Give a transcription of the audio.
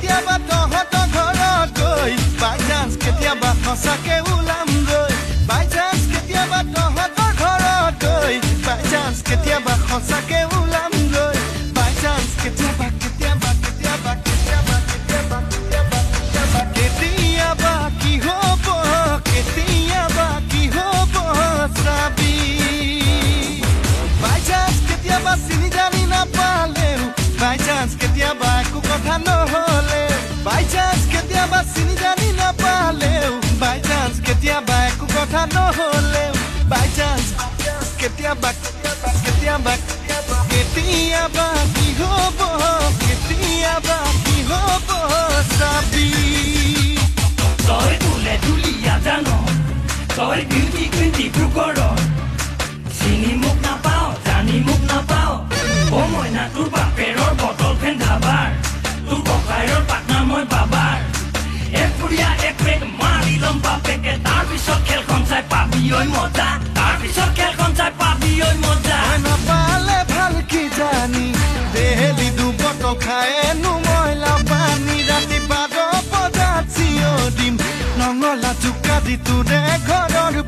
কেতিয়াবা তহঁতৰ ঘৰত গৈ বাই চান্স কেতিয়াবা সঁচাকে ওলাম গৈ বাই চান্স কেতিয়াবা তহঁতৰ ঘৰত গৈ বাই চান্স কেতিয়াবা সঁচাকে ওলাম গৈ বাই চান্স কেতিয়াবা কেতিয়াবা কেতিয়াবা কেতিয়াবা কেতিয়াবা কেতিয়াবা কেতিয়াবা কি হ'ব কেতিয়াবা কি হ'ব চাবি বাই চান্স কেতিয়াবা চিনি জানি নাপালেও বাই চান্স কেতিয়াবা একো কথা নহ'লে বাই চান্স কেতিয়াবা চিনি জানি নাপালেও বাই চান্স কেতিয়াবা একো কথা নহ'লেও বাই চান্স কেতিয়াবা কেতিয়াবা কেতিয়াবা কি হ'ব কেতিয়াবা কি হ'ব চাবি তই তোলে দুলীয়া জান তই বিউটি কুইন ডিব্ৰুগড় চিনি মোক নাপাওঁ জানি মোক নাপাওঁ অ মইনা তোৰ বাপেৰৰ বটল ফেন ধাবাৰ তোৰ ককাইৰৰ পাটনা মই বাবাৰ এক পুৰীয়া এক পেক মাৰি ল'ম বাপেকে তাৰপিছত খেলখন চাই পাবি ঐ মজা তাৰপিছত খেলখন চাই পাবি ঐ মজা নাপালে ভাল কি জানি দেহেলি দুবটল খায়েনো ময়লা পানী ৰাতি 12 বজাত চিঞৰ দিম ৰঙলা জোকা দি তোৰে